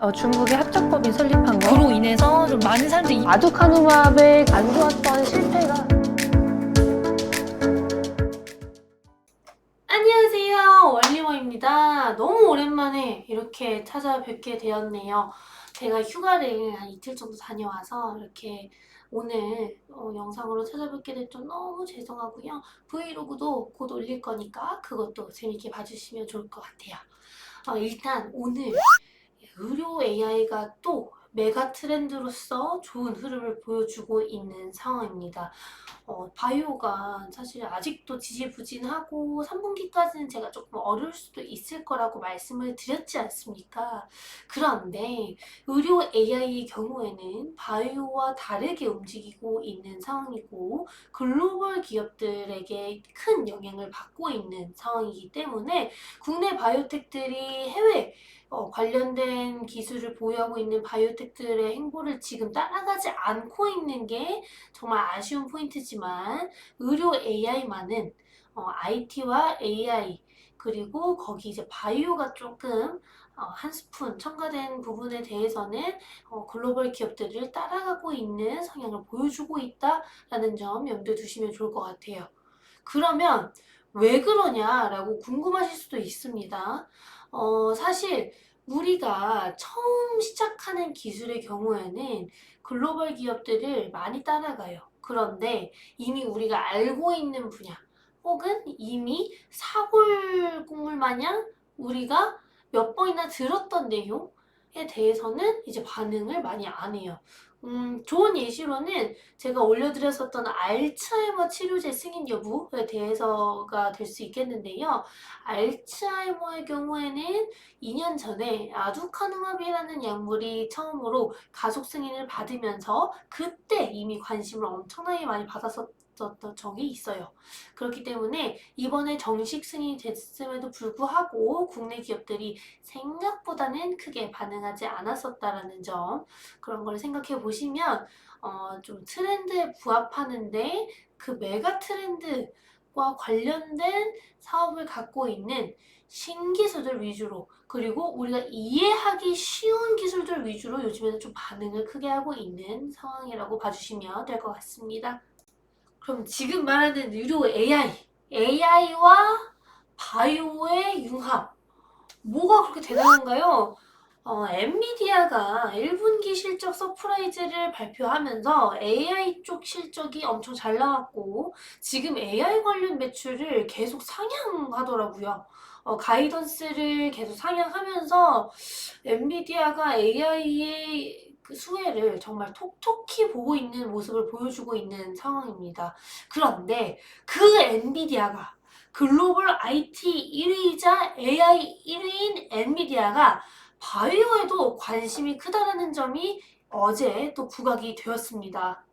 중국의 합작법이 설립한 거. 그로 인해서 좀 많은 사람들이 아두카누밥의 안 좋았던 실패가. 안녕하세요, 원리모입니다. 너무 오랜만에 이렇게 찾아뵙게 되었네요. 제가 휴가를 한 이틀 정도 다녀와서 이렇게 오늘 영상으로 찾아뵙게 된 점 너무 죄송하고요. 브이로그도 곧 올릴 거니까 그것도 재밌게 봐주시면 좋을 것 같아요. 일단 오늘 의료 AI가 또 메가 트렌드로서 좋은 흐름을 보여주고 있는 상황입니다. 바이오가 사실 아직도 지지부진하고 3분기까지는 제가 조금 어려울 수도 있을 거라고 말씀을 드렸지 않습니까? 그런데 의료 AI의 경우에는 바이오와 다르게 움직이고 있는 상황이고 글로벌 기업들에게 큰 영향을 받고 있는 상황이기 때문에 국내 바이오텍들이 해외 관련된 기술을 보유하고 있는 바이오텍들의 행보를 지금 따라가지 않고 있는 게 정말 아쉬운 포인트지만 의료 AI만은 IT와 AI 그리고 거기 이제 바이오가 조금 한 스푼 첨가된 부분에 대해서는 글로벌 기업들을 따라가고 있는 성향을 보여주고 있다라는 점 염두에 두시면 좋을 것 같아요. 그러면 왜 그러냐라고 궁금하실 수도 있습니다. 사실 우리가 처음 시작하는 기술의 경우에는 글로벌 기업들을 많이 따라가요. 그런데 이미 우리가 알고 있는 분야 혹은 이미 사골국물 마냥 우리가 몇 번이나 들었던 내용에 대해서는 이제 반응을 많이 안 해요. 좋은 예시로는 제가 올려드렸었던 알츠하이머 치료제 승인 여부에 대해서가 될 수 있겠는데요. 알츠하이머의 경우에는 2년 전에 아두카누맙이라는 약물이 처음으로 가속 승인을 받으면서 그때 이미 관심을 엄청나게 많이 받았었던 적이 있어요. 그렇기 때문에 이번에 정식 승인이 됐음에도 불구하고 국내 기업들이 생각보다는 크게 반응하지 않았었다라는 점, 그런 걸 생각해 보시면 좀 트렌드에 부합하는데 그 메가 트렌드와 관련된 사업을 갖고 있는 신기술들 위주로, 그리고 우리가 이해하기 쉬운 기술들 위주로 요즘에는 좀 반응을 크게 하고 있는 상황이라고 봐주시면 될 것 같습니다. 그럼 지금 말하는 의료 AI와 바이오의 융합, 뭐가 그렇게 대단한가요? 엔비디아가 1분기 실적 서프라이즈를 발표하면서 AI 쪽 실적이 엄청 잘 나왔고 지금 AI 관련 매출을 계속 상향하더라고요. 가이던스를 계속 상향하면서 엔비디아가 AI의 그 수혜를 정말 톡톡히 보고 있는 모습을 보여주고 있는 상황입니다. 그런데 그 엔비디아가 글로벌 IT 1위이자 AI 1위인 엔비디아가 바이오에도 관심이 크다라는 점이 어제 또 부각이 되었습니다.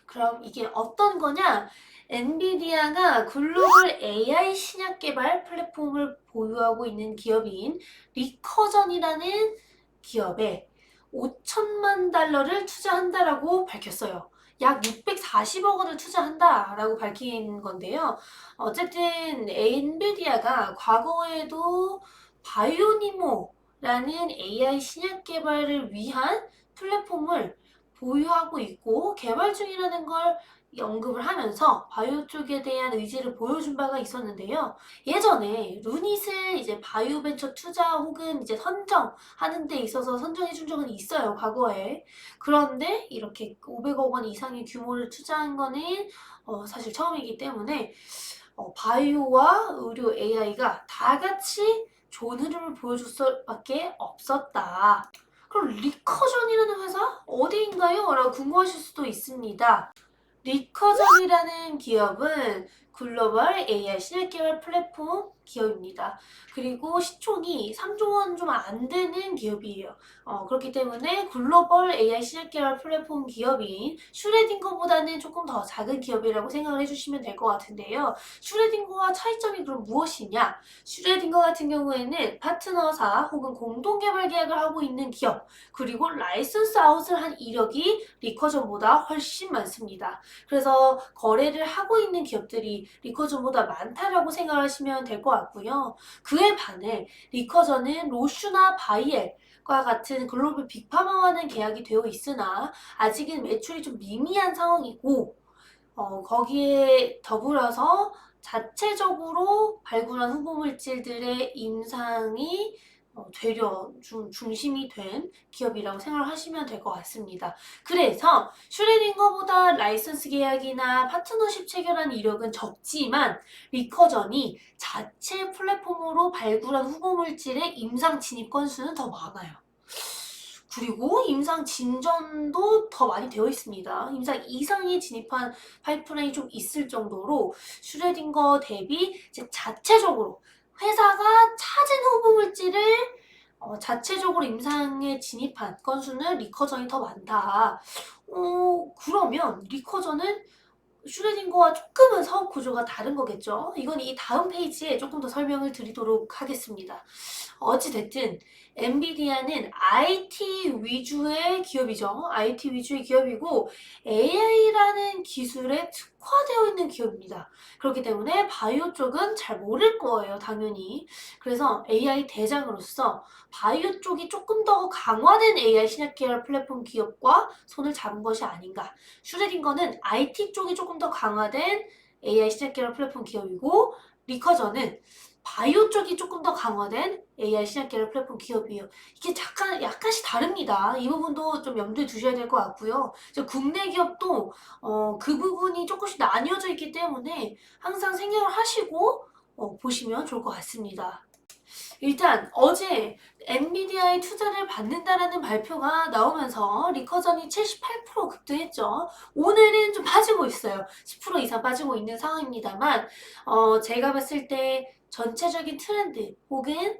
그럼 이게 어떤 거냐? 엔비디아가 글로벌 AI 신약 개발 플랫폼을 보유하고 있는 기업인 리커전이라는 기업에 5천만 달러를 투자한다라고 밝혔어요. 약 640억 원을 투자한다라고 밝힌 건데요. 어쨌든 엔비디아가 과거에도 바이오니모라는 AI 신약 개발을 위한 플랫폼을 보유하고 있고 개발 중이라는 걸 언급을 하면서 바이오 쪽에 대한 의지를 보여준 바가 있었는데요. 예전에 루닛을 이제 바이오 벤처 투자 혹은 이제 선정하는 데 있어서 선정해 준 적은 있어요, 과거에. 그런데 이렇게 500억 원 이상의 규모를 투자한 거는 사실 처음이기 때문에 바이오와 의료 AI가 다 같이 좋은 흐름을 보여줄 수밖에 없었다. 그럼 리커전이라는 회사 어디인가요? 라고 궁금하실 수도 있습니다. 리커전이라는 기업은 글로벌 AI 신약개발 플랫폼 기업입니다. 그리고 시총이 3조 원 좀 안 되는 기업이에요. 그렇기 때문에 글로벌 AI 신약개발 플랫폼 기업인 슈레딩거보다는 조금 더 작은 기업이라고 생각을 해주시면 될 것 같은데요. 슈레딩거와 차이점이 그럼 무엇이냐? 슈레딩거 같은 경우에는 파트너사 혹은 공동개발 계약을 하고 있는 기업, 그리고 라이선스 아웃을 한 이력이 리커전보다 훨씬 많습니다. 그래서 거래를 하고 있는 기업들이 리커전보다 많다라고 생각하시면 될 것 같고요. 그에 반해 리커전은 로슈나 바이엘, 과 같은 글로벌 빅파마와는 계약이 되어 있으나 아직은 매출이 좀 미미한 상황이고 거기에 더불어서 자체적으로 발굴한 후보물질들의 임상이 되려 중심이 된 기업이라고 생각하시면 될 것 같습니다. 그래서 슈레딩거보다 라이선스 계약이나 파트너십 체결한 이력은 적지만 리커전이 자체 플랫폼으로 발굴한 후보물질의 임상 진입 건수는 더 많아요. 그리고 임상 진전도 더 많이 되어 있습니다. 임상 이상이 진입한 파이프라인이 좀 있을 정도로 슈레딩거 대비 이제 자체적으로 회사가 찾은 후보물질을 자체적으로 임상에 진입한 건수는 리커전이 더 많다. 그러면 리커전은 슈레딩거와 조금은 사업 구조가 다른 거겠죠? 이건 이 다음 페이지에 조금 더 설명을 드리도록 하겠습니다. 어찌됐든 엔비디아는 IT 위주의 기업이죠. IT 위주의 기업이고 AI라는 기술에 특화되어 있는 기업입니다. 그렇기 때문에 바이오 쪽은 잘 모를 거예요, 당연히. 그래서 AI 대장으로서 바이오 쪽이 조금 더 강화된 AI 신약 계열 플랫폼 기업과 손을 잡은 것이 아닌가. 슈레딩거는 IT 쪽이 조금 더 강화된 AI 신약 계열 플랫폼 기업이고 리커전은 바이오 쪽이 조금 더 강화된 AI 신약 계열 플랫폼 기업이에요. 이게 약간씩 다릅니다. 이 부분도 좀 염두에 두셔야 될 것 같고요. 국내 기업도 그 부분이 조금씩 나뉘어져 있기 때문에 항상 생각을 하시고 보시면 좋을 것 같습니다. 일단 어제 엔비디아의 투자를 받는다라는 발표가 나오면서 리커전이 78% 급등했죠. 오늘은 좀 빠지고 있어요. 10% 이상 빠지고 있는 상황입니다만 제가 봤을 때 전체적인 트렌드 혹은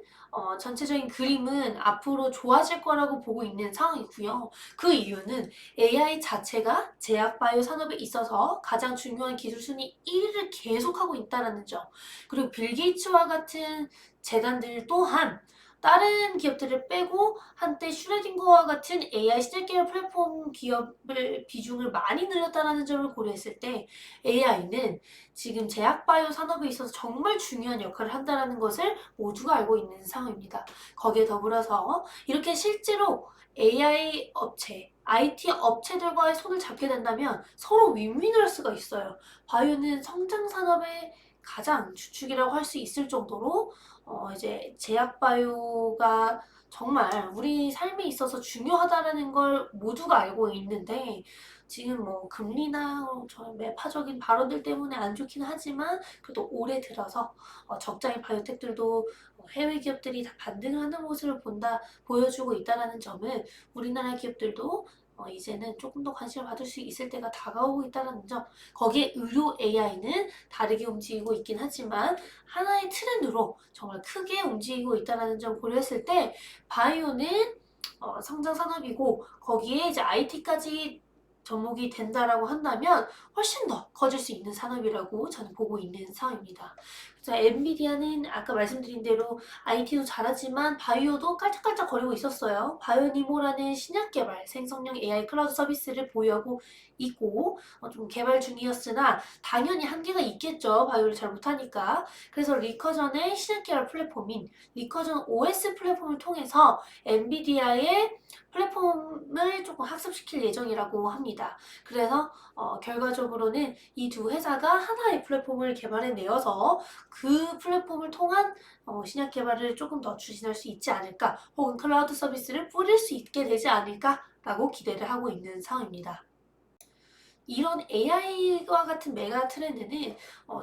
전체적인 그림은 앞으로 좋아질 거라고 보고 있는 상황이고요. 그 이유는 AI 자체가 제약바이오 산업에 있어서 가장 중요한 기술 순위 1위를 계속하고 있다는 점. 그리고 빌 게이츠와 같은 재단들 또한 다른 기업들을 빼고 한때 슈레딩거와 같은 AI 신약 계열 플랫폼 기업을 비중을 많이 늘렸다는 점을 고려했을 때 AI는 지금 제약바이오 산업에 있어서 정말 중요한 역할을 한다는 것을 모두가 알고 있는 상황입니다. 거기에 더불어서 이렇게 실제로 AI 업체, IT 업체들과의 손을 잡게 된다면 서로 윈윈을 할 수가 있어요. 바이오는 성장 산업의 가장 주축이라고 할 수 있을 정도로 이제 제약바이오가 정말 우리 삶에 있어서 중요하다라는 걸 모두가 알고 있는데 지금 뭐 금리나 저 매파적인 발언들 때문에 안 좋긴 하지만 그래도 올해 들어서 적자인 바이오텍들도 해외 기업들이 다 반등하는 모습을 보여주고 있다는 점은 우리나라 기업들도 이제는 조금 더 관심을 받을 수 있을 때가 다가오고 있다는 점. 거기에 의료 AI는 다르게 움직이고 있긴 하지만 하나의 트렌드로 정말 크게 움직이고 있다는 점 고려했을 때 바이오는 성장 산업이고 거기에 이제 IT까지 접목이 된다라고 한다면 훨씬 더 커질 수 있는 산업이라고 저는 보고 있는 상황입니다. 그래서 엔비디아는 아까 말씀드린 대로 IT도 잘하지만 바이오도 깔짝깔짝 거리고 있었어요. 바이오니모라는 신약 개발 생성형 AI 클라우드 서비스를 보유하고 있고 좀 개발 중이었으나 당연히 한계가 있겠죠. 바이오를 잘 못하니까. 그래서 리커전의 신약 개발 플랫폼인 리커전 OS 플랫폼을 통해서 엔비디아의 플랫폼을 조금 학습시킬 예정이라고 합니다. 그래서 결과적으로는 이 두 회사가 하나의 플랫폼을 개발해내어서 그 플랫폼을 통한 신약 개발을 조금 더 추진할 수 있지 않을까 혹은 클라우드 서비스를 뿌릴 수 있게 되지 않을까라고 기대를 하고 있는 상황입니다. 이런 AI와 같은 메가 트렌드는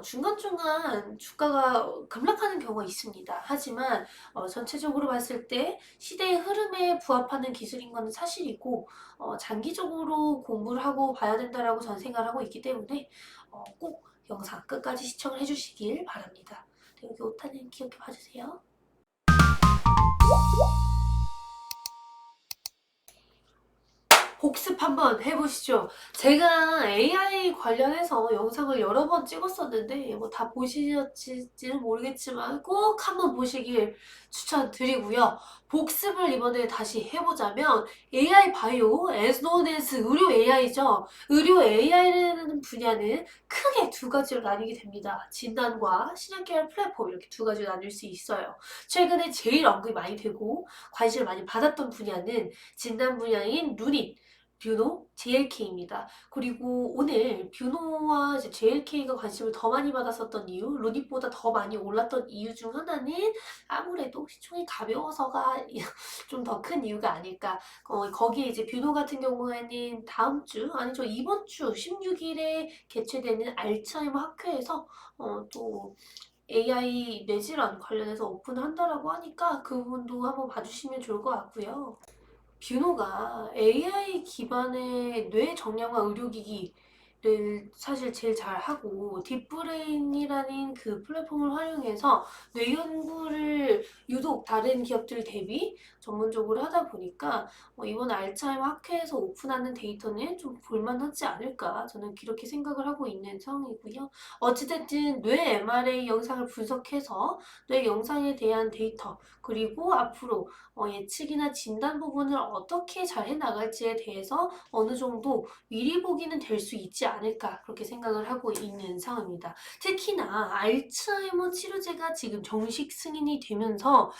중간중간 주가가 급락하는 경우가 있습니다. 하지만 전체적으로 봤을 때 시대의 흐름에 부합하는 기술인 것은 사실이고 장기적으로 공부를 하고 봐야 된다라고 저는 생각을 하고 있기 때문에 꼭 영상 끝까지 시청을 해주시길 바랍니다. 여기 오타는 기억해 봐주세요. 복습 한번 해보시죠. 제가 AI 관련해서 영상을 여러 번 찍었었는데 뭐 다 보시셨지는 모르겠지만 꼭 한번 보시길 추천드리고요. 복습을 이번에 다시 해보자면 AI 바이오, as known as 의료 AI죠. 의료 AI라는 분야는 크게 두 가지로 나뉘게 됩니다. 진단과 신약 계열 플랫폼 이렇게 두 가지로 나눌 수 있어요. 최근에 제일 언급이 많이 되고 관심을 많이 받았던 분야는 진단 분야인 루닛, 뷰노, JLK입니다. 그리고 오늘 뷰노와 이제 JLK가 관심을 더 많이 받았었던 이유, 루닛보다 더 많이 올랐던 이유 중 하나는 아무래도 시총이 가벼워서가 좀 더 큰 이유가 아닐까. 거기에 이제 뷰노 같은 경우에는 다음 주, 아니죠, 이번 주 16일에 개최되는 알츠하이머 학회에서 또 AI 뇌질환 관련해서 오픈을 한다라고 하니까 그 부분도 한번 봐주시면 좋을 것 같고요. 뷰노가 AI 기반의 뇌 정량화 의료기기를 사실 제일 잘하고 딥브레인이라는 그 플랫폼을 활용해서 뇌 연구를 유독 다른 기업들 대비 전문적으로 하다 보니까 이번 알츠하이머 학회에서 오픈하는 데이터는 좀 볼만하지 않을까 저는 그렇게 생각을 하고 있는 상황이고요. 어찌됐든 뇌 MRI 영상을 분석해서 뇌 영상에 대한 데이터 그리고 앞으로 예측이나 진단 부분을 어떻게 잘 해나갈지에 대해서 어느 정도 미리 보기는 될 수 있지 않을까 그렇게 생각을 하고 있는 상황입니다. 특히나 알츠하이머 치료제가 지금 정식 승인이 되면서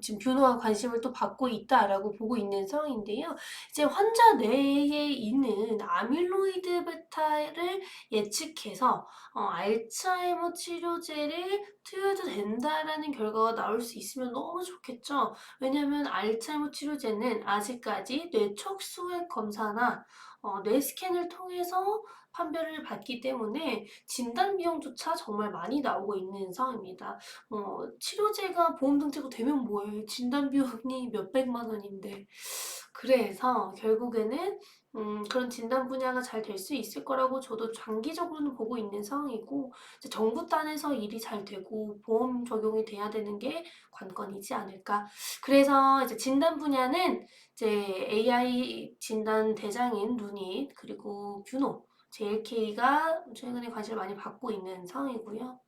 지금 뷰노와 관심을 또 받고 있다라고 보고 있는 상황인데요. 이제 환자 뇌에 있는 아밀로이드 베타를 예측해서 알츠하이머 치료제를 투여해도 된다라는 결과가 나올 수 있으면 너무 좋겠죠. 왜냐면 알츠하이머 치료제는 아직까지 뇌 척수액 검사나 뇌 스캔을 통해서 판별을 받기 때문에 진단 비용조차 정말 많이 나오고 있는 상황입니다. 치료제가 보험 등재가 되면 뭐해? 진단 비용이 몇백만 원인데. 그래서 결국에는 그런 진단 분야가 잘 될 수 있을 거라고 저도 장기적으로는 보고 있는 상황이고 이제 정부 단에서 일이 잘 되고 보험 적용이 돼야 되는 게 관건이지 않을까. 그래서 이제 진단 분야는 이제 AI 진단 대장인 루닛 그리고 뷰노, JLK가 최근에 관심을 많이 받고 있는 상황이고요.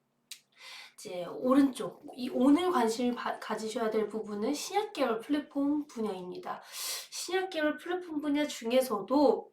이제 오른쪽, 이 오늘 관심을 가지셔야 될 부분은 신약 계열 플랫폼 분야입니다. 신약 계열 플랫폼 분야 중에서도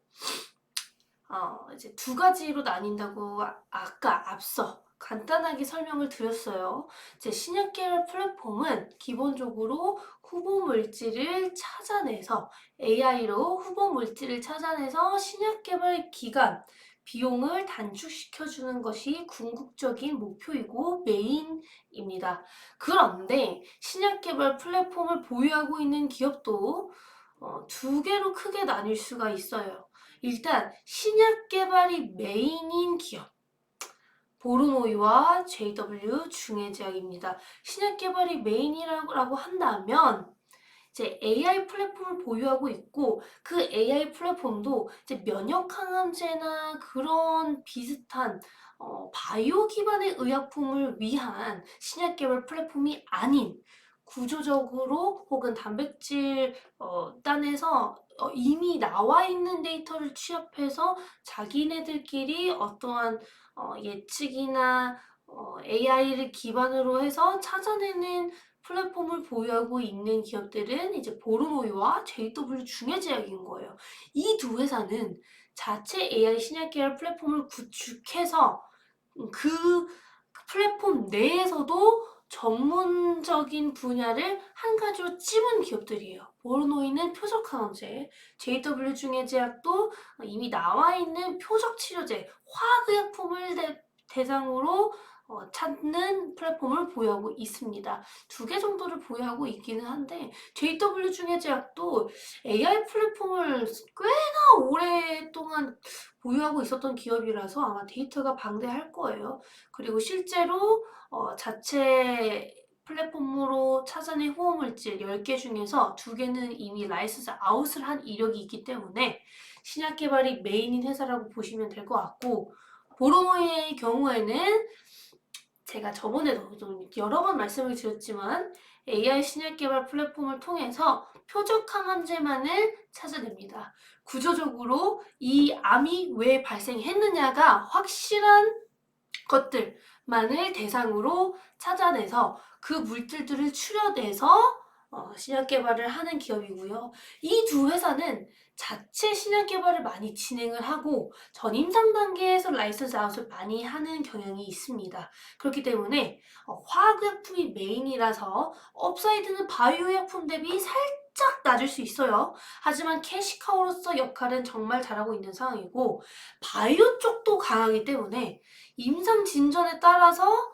이제 두 가지로 나뉜다고 아까 앞서 간단하게 설명을 드렸어요. 이제 신약 계열 플랫폼은 기본적으로 후보 물질을 찾아내서 AI로 후보 물질을 찾아내서 신약 개발 기간 비용을 단축시켜주는 것이 궁극적인 목표이고 메인입니다. 그런데 신약 개발 플랫폼을 보유하고 있는 기업도 두 개로 크게 나뉠 수가 있어요. 일단 신약 개발이 메인인 기업 보르노이와 JW 중해제약입니다. 신약 개발이 메인이라고 한다면 이제 AI 플랫폼을 보유하고 있고 그 AI 플랫폼도 이제 면역 항암제나 그런 비슷한 바이오 기반의 의약품을 위한 신약 개발 플랫폼이 아닌 구조적으로 혹은 단백질 단에서 이미 나와 있는 데이터를 취합해서 자기네들끼리 어떠한 예측이나 AI를 기반으로 해서 찾아내는 플랫폼을 보유하고 있는 기업들은 이제 보르노이와 JW 중해제약인 거예요. 이 두 회사는 자체 AI 신약 계열 플랫폼을 구축해서 그 플랫폼 내에서도 전문적인 분야를 한 가지로 찝은 기업들이에요. 보르노이는 표적 항암제, JW 중해제약도 이미 나와 있는 표적 치료제, 화학의약품을 대상으로 찾는 플랫폼을 보유하고 있습니다. 두 개 정도를 보유하고 있기는 한데 JW 중해제약도 AI 플랫폼을 꽤나 오랫동안 보유하고 있었던 기업이라서 아마 데이터가 방대할 거예요. 그리고 실제로 자체 플랫폼으로 찾아낸 후보물질 10개 중에서 2개는 이미 라이선스 아웃을 한 이력이 있기 때문에 신약 개발이 메인인 회사라고 보시면 될 것 같고 보로모의 경우에는 제가 저번에도 좀 여러 번 말씀을 드렸지만 AI 신약 개발 플랫폼을 통해서 표적항 함재만을 찾아냅니다. 구조적으로 이 암이 왜 발생했느냐가 확실한 것들만을 대상으로 찾아내서 그 물질들을 추려내서 신약 개발을 하는 기업이고요. 이 두 회사는 자체 신약 개발을 많이 진행을 하고 전임상 단계에서 라이선스 아웃을 많이 하는 경향이 있습니다. 그렇기 때문에 화학약품이 메인이라서 업사이드는 바이오약품 대비 살짝 낮을 수 있어요. 하지만 캐시카우로서 역할은 정말 잘하고 있는 상황이고 바이오 쪽도 강하기 때문에 임상 진전에 따라서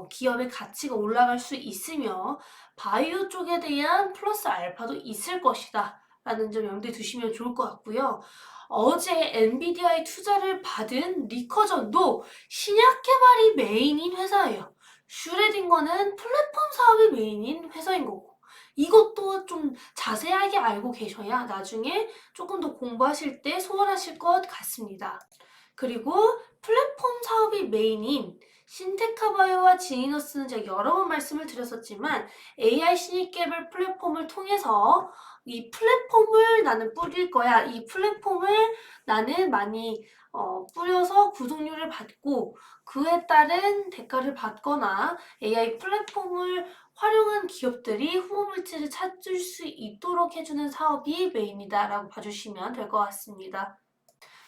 기업의 가치가 올라갈 수 있으며 바이오 쪽에 대한 플러스 알파도 있을 것이다 라는 점 염두에 두시면 좋을 것 같고요. 어제 엔비디아의 투자를 받은 리커전도 신약 개발이 메인인 회사예요. 슈레딩거는 플랫폼 사업이 메인인 회사인 거고 이것도 좀 자세하게 알고 계셔야 나중에 조금 더 공부하실 때 소홀하실 것 같습니다. 그리고 플랫폼 사업이 메인인 신테카바이오와 지니너스는 제가 여러 번 말씀을 드렸었지만 AI 신입 개발 플랫폼을 통해서 이 플랫폼을 나는 뿌릴 거야. 이 플랫폼을 나는 많이 뿌려서 구독료를 받고 그에 따른 대가를 받거나 AI 플랫폼을 활용한 기업들이 후보 물질을 찾을 수 있도록 해주는 사업이 메인이다라고 봐주시면 될 것 같습니다.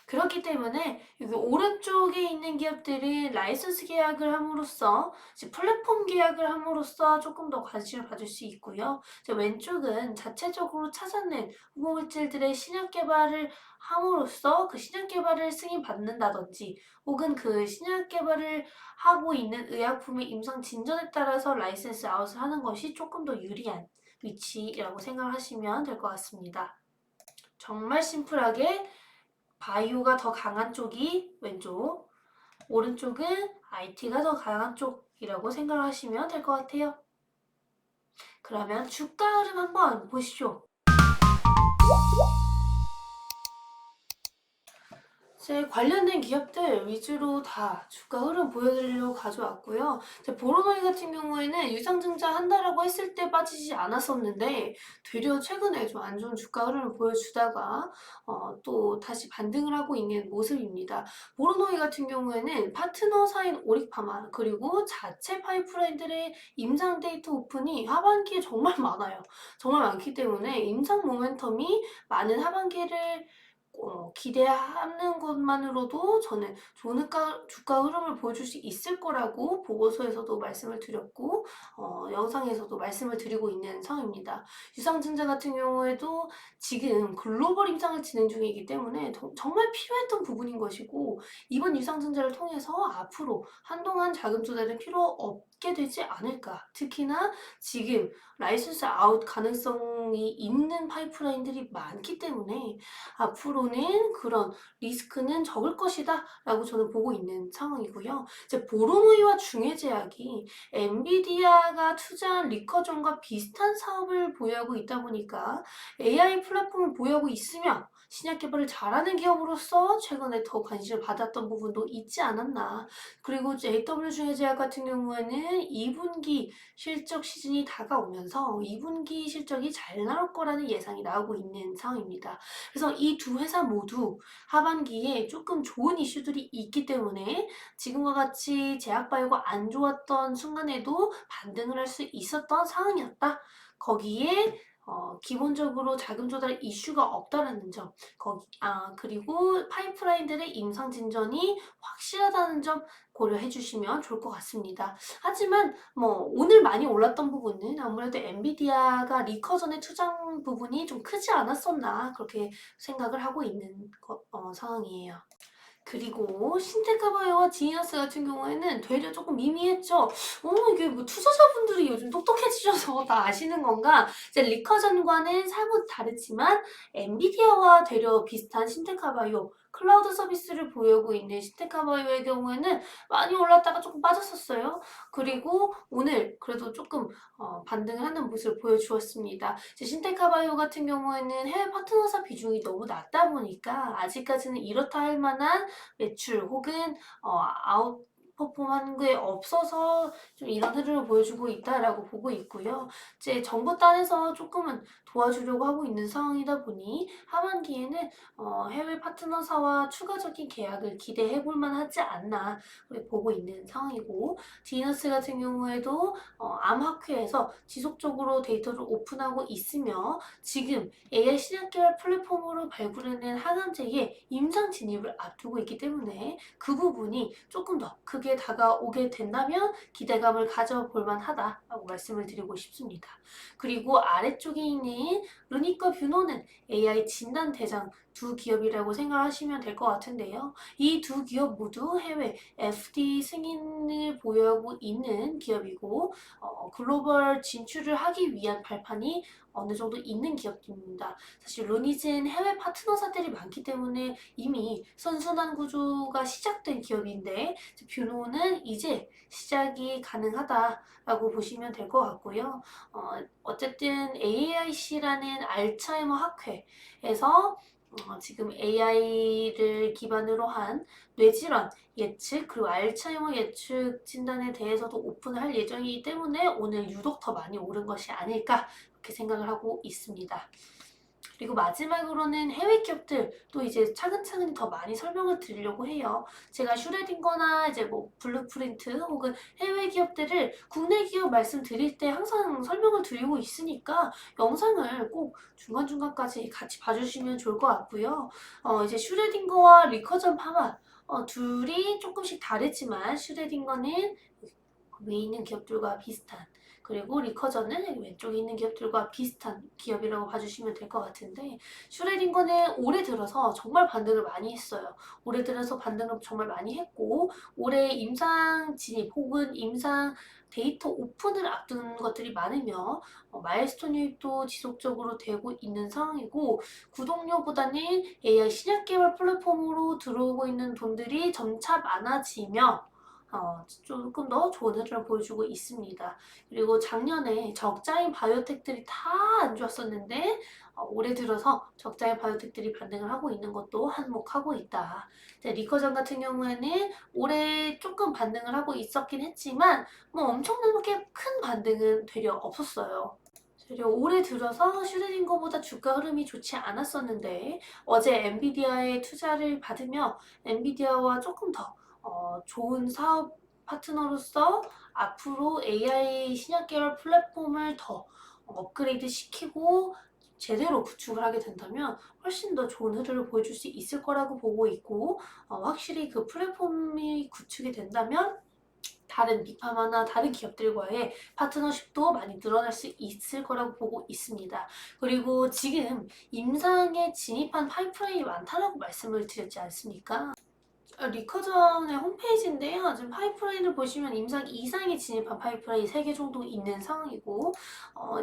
그렇기 때문에 여기 오른쪽에 있는 기업들은 라이선스 계약을 함으로써 플랫폼 계약을 함으로써 조금 더 관심을 받을 수 있고요. 왼쪽은 자체적으로 찾아낸 후보물질들의 신약 개발을 함으로써 그 신약 개발을 승인받는다든지 혹은 그 신약 개발을 하고 있는 의약품의 임상 진전에 따라서 라이선스 아웃을 하는 것이 조금 더 유리한 위치라고 생각하시면 될 것 같습니다. 정말 심플하게 바이오가 더 강한 쪽이 왼쪽, 오른쪽은 IT가 더 강한 쪽이라고 생각하시면 될 것 같아요. 그러면 주가 흐름 한번 보시죠. 제 관련된 기업들 위주로 다 주가 흐름 보여드리려고 가져왔고요. 보로노이 같은 경우에는 유상증자 한다라고 했을 때 빠지지 않았었는데 되려 최근에 좀 안 좋은 주가 흐름을 보여주다가 또 다시 반등을 하고 있는 모습입니다. 보로노이 같은 경우에는 파트너사인 오릭파마 그리고 자체 파이프라인들의 임상 데이터 오픈이 하반기에 정말 많아요. 정말 많기 때문에 임상 모멘텀이 많은 하반기를 기대하는 것만으로도 저는 좋은 주가 흐름을 보여줄 수 있을 거라고 보고서에서도 말씀을 드렸고 영상에서도 말씀을 드리고 있는 상황입니다. 유상증자 같은 경우에도 지금 글로벌 임상을 진행 중이기 때문에 정말 필요했던 부분인 것이고 이번 유상증자를 통해서 앞으로 한동안 자금 조달은 필요 없게 되지 않을까. 특히나 지금 라이선스 아웃 가능성이 있는 파이프라인들이 많기 때문에 앞으로는 그런 리스크는 적을 것이다 라고 저는 보고 있는 상황이고요. 이제 보로노이와 중해제약이 엔비디아가 투자한 리커전과 비슷한 사업을 보유하고 있다 보니까 AI 플랫폼을 보유하고 있으며 신약 개발을 잘하는 기업으로서 최근에 더 관심을 받았던 부분도 있지 않았나. 그리고 JW 중해제약 같은 경우에는 2분기 실적 시즌이 다가오면서 2분기 실적이 잘 나올 거라는 예상이 나오고 있는 상황입니다. 그래서 이 두 회사 모두 하반기에 조금 좋은 이슈들이 있기 때문에 지금과 같이 제약바이오가 안 좋았던 순간에도 반등을 할 수 있었던 상황이었다. 거기에 기본적으로 자금 조달 이슈가 없다라는 점, 그리고 파이프라인들의 임상 진전이 확실하다는 점 고려해 주시면 좋을 것 같습니다. 하지만 오늘 많이 올랐던 부분은 아무래도 엔비디아가 리커전에 투자한 부분이 좀 크지 않았었나 그렇게 생각을 하고 있는 상황이에요. 그리고 신테카바이오와 지니어스 같은 경우에는 되려 조금 미미했죠. 이게 투자자분들이 요즘 똑똑해지셔서 다 아시는 건가? 이제 리커전과는 사뭇 다르지만 엔비디아와 되려 비슷한 신테카바이오 클라우드 서비스를 보유하고 있는 신테카바이오의 경우에는 많이 올랐다가 조금 빠졌었어요. 그리고 오늘 그래도 조금 반등을 하는 모습을 보여주었습니다. 이제 신테카바이오 같은 경우에는 해외 파트너사 비중이 너무 낮다 보니까 아직까지는 이렇다 할 만한 매출 혹은 퍼폼한 게 없어서 좀 이런 흐름을 보여주고 있다라고 보고 있고요. 이제 정부 딴에서 조금은 도와주려고 하고 있는 상황이다 보니 하반기에는 해외 파트너사와 추가적인 계약을 기대해 볼 만하지 않나 보고 있는 상황이고, 디너스 같은 경우에도 암학회에서 지속적으로 데이터를 오픈하고 있으며 지금 AI 신약계열 플랫폼으로 발굴해낸 항암제의 임상 진입을 앞두고 있기 때문에 그 부분이 조금 더 크게 다가오게 된다면 기대감을 가져볼 만하다라고 말씀을 드리고 싶습니다. 그리고 아래쪽에 있는 루니과 뷰노는 AI 진단 대장 두 기업이라고 생각하시면 될 것 같은데요. 이 두 기업 모두 해외 FDA 승인을 보유하고 있는 기업이고 글로벌 진출을 하기 위한 발판이 어느 정도 있는 기업입니다. 사실 루니즈는 해외 파트너사들이 많기 때문에 이미 선순환 구조가 시작된 기업인데 뷰노는 이제 시작이 가능하다라고 보시면 될 것 같고요. 어쨌든 AAIC라는 알츠하이머 학회에서 지금 AI를 기반으로 한 뇌질환 예측 그리고 알츠하이머 예측 진단에 대해서도 오픈할 예정이기 때문에 오늘 유독 더 많이 오른 것이 아닐까 그렇게 생각을 하고 있습니다. 그리고 마지막으로는 해외 기업들 또 이제 차근차근 더 많이 설명을 드리려고 해요. 제가 슈레딩거나 이제 뭐 블루프린트 혹은 해외 기업들을 국내 기업 말씀드릴 때 항상 설명을 드리고 있으니까 영상을 꼭 중간중간까지 같이 봐주시면 좋을 것 같고요. 이제 슈레딩거와 리커전 파마 둘이 조금씩 다르지만 슈레딩거는 위에 있는 기업들과 비슷한 그리고 리커전은 여기 왼쪽에 있는 기업들과 비슷한 기업이라고 봐주시면 될 것 같은데 슈레딩거는 올해 들어서 정말 반등을 많이 했어요. 올해 들어서 반등을 정말 많이 했고 올해 임상 진입 혹은 임상 데이터 오픈을 앞둔 것들이 많으며 마일스톤 유입도 지속적으로 되고 있는 상황이고 구독료보다는 AI 신약 개발 플랫폼으로 들어오고 있는 돈들이 점차 많아지며 조금 더 좋은 흐름을 보여주고 있습니다. 그리고 작년에 적자인 바이오텍들이 다 안 좋았었는데 올해 들어서 적자인 바이오텍들이 반등을 하고 있는 것도 한몫하고 있다. 리커전 같은 경우에는 올해 조금 반등을 하고 있었긴 했지만 뭐 엄청나게 큰 반등은 되려 없었어요. 되려 올해 들어서 슈레딩거보다 주가 흐름이 좋지 않았었는데 어제 엔비디아의 투자를 받으며 엔비디아와 조금 더 좋은 사업 파트너로서 앞으로 AI 신약 계열 플랫폼을 더 업그레이드 시키고 제대로 구축을 하게 된다면 훨씬 더 좋은 흐름을 보여줄 수 있을 거라고 보고 있고 확실히 그 플랫폼이 구축이 된다면 다른 빅파마나 다른 기업들과의 파트너십도 많이 늘어날 수 있을 거라고 보고 있습니다. 그리고 지금 임상에 진입한 파이프라인이 많다라고 말씀을 드렸지 않습니까? 리커전의 홈페이지인데요. 지금 파이프라인을 보시면 임상 이상에 진입한 파이프라인이 3개 정도 있는 상황이고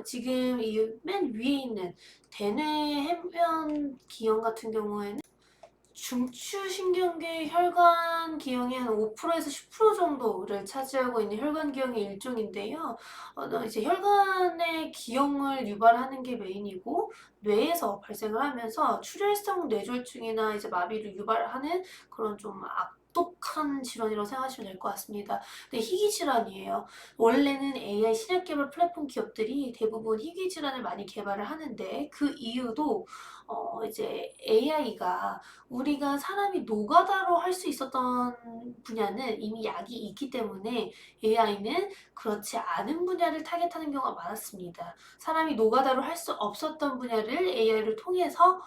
지금 이 맨 위에 있는 대뇌 해면 기형 같은 경우에는 중추신경계 혈관 기형의 한 5%에서 10% 정도를 차지하고 있는 혈관 기형의 일종인데요. 이제 혈관의 기형을 유발하는 게 메인이고 뇌에서 발생을 하면서 출혈성 뇌졸중이나 이제 마비를 유발하는 그런 좀 악독한 질환이라고 생각하시면 될 것 같습니다. 근데 희귀 질환이에요. 원래는 AI 신약 개발 플랫폼 기업들이 대부분 희귀 질환을 많이 개발을 하는데 그 이유도 이제 AI가 우리가 사람이 노가다로 할 수 있었던 분야는 이미 약이 있기 때문에 AI는 그렇지 않은 분야를 타겟하는 경우가 많았습니다. 사람이 노가다로 할 수 없었던 분야를 AI를 통해서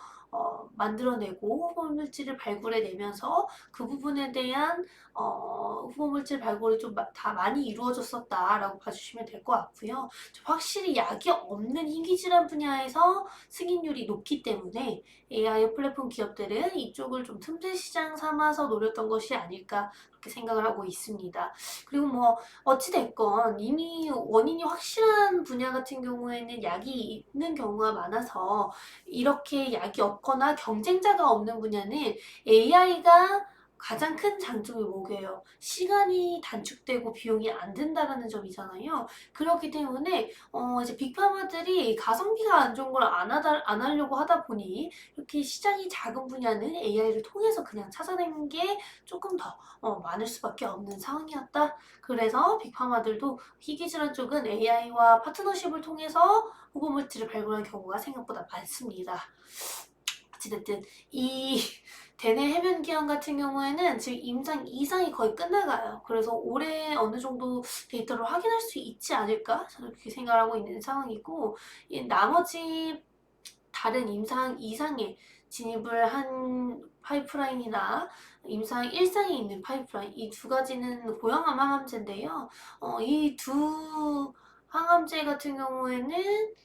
만들어내고 후보물질을 발굴해내면서 그 부분에 대한 후보물질 발굴이 좀 다 많이 이루어졌었다라고 봐주시면 될 것 같고요. 확실히 약이 없는 희귀질환 분야에서 승인율이 높기 때문에 AI 플랫폼 기업들은 이쪽을 좀 틈새 시장 삼아서 노렸던 것이 아닐까 그렇게 생각을 하고 있습니다. 그리고 뭐 어찌됐건 이미 원인이 확실한 분야 같은 경우에는 약이 있는 경우가 많아서 이렇게 약이 없거나 경쟁자가 없는 분야는 AI가 가장 큰 장점이 뭐게요? 시간이 단축되고 비용이 안 든다라는 점이잖아요. 그렇기 때문에 이제 빅파마들이 가성비가 안 좋은 걸 안 하려고 하다 보니 이렇게 시장이 작은 분야는 AI를 통해서 그냥 찾아내는 게 조금 더 많을 수밖에 없는 상황이었다. 그래서 빅파마들도 희귀질환 쪽은 AI와 파트너십을 통해서 후보물질을 발굴하는 경우가 생각보다 많습니다. 어찌됐든 이 대내 해변 기한 같은 경우에는 지금 임상 2상이 거의 끝나가요. 그래서 올해 어느 정도 데이터를 확인할 수 있지 않을까? 저는 그렇게 생각하고 있는 상황이고, 이 나머지 다른 임상 2상에 진입을 한 파이프라인이나 임상 1상에 있는 파이프라인, 이 두 가지는 고형암 항암제인데요. 이 두 항암제 같은 경우에는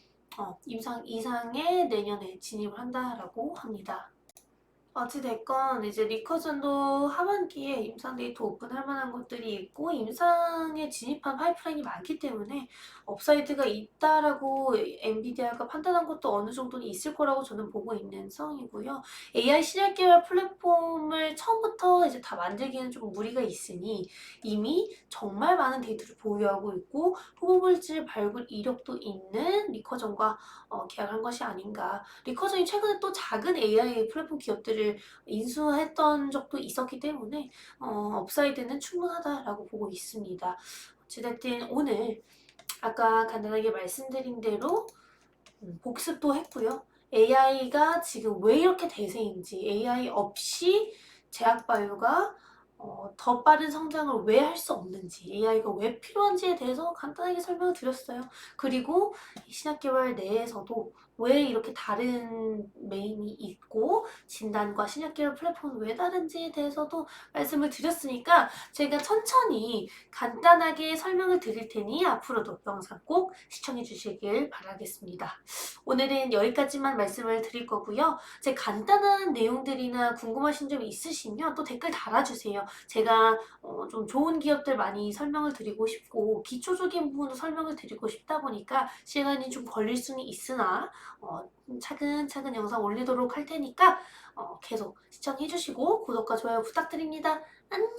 임상 2상에 내년에 진입을 한다라고 합니다. 어찌됐건 이제 리커전도 하반기에 임상 데이터 오픈할 만한 것들이 있고 임상에 진입한 파이프라인이 많기 때문에 업사이드가 있다라고 엔비디아가 판단한 것도 어느 정도는 있을 거라고 저는 보고 있는 상황이고요. AI 신약 개발 플랫폼을 처음부터 이제 다 만들기는 좀 무리가 있으니 이미 정말 많은 데이터를 보유하고 있고 후보물질 발굴 이력도 있는 리커전과 계약한 것이 아닌가. 리커전이 최근에 또 작은 AI 플랫폼 기업들을 인수했던 적도 있었기 때문에 업사이드는 충분하다라고 보고 있습니다. 어찌됐든 오늘 아까 간단하게 말씀드린 대로 복습도 했고요. AI가 지금 왜 이렇게 대세인지, AI 없이 제약바이오가 더 빠른 성장을 왜 할 수 없는지, AI가 왜 필요한지에 대해서 간단하게 설명을 드렸어요. 그리고 신약개발 내에서도 왜 이렇게 다른 메인이 있고 진단과 신약개발 플랫폼이 왜 다른지에 대해서도 말씀을 드렸으니까 제가 천천히 간단하게 설명을 드릴 테니 앞으로도 영상 꼭 시청해 주시길 바라겠습니다. 오늘은 여기까지만 말씀을 드릴 거고요. 제 간단한 내용들이나 궁금하신 점 있으시면 또 댓글 달아주세요. 제가 좀 좋은 기업들 많이 설명을 드리고 싶고 기초적인 부분도 설명을 드리고 싶다 보니까 시간이 좀 걸릴 수는 있으나 차근차근 영상 올리도록 할 테니까 계속 시청해주시고 구독과 좋아요 부탁드립니다. 안녕.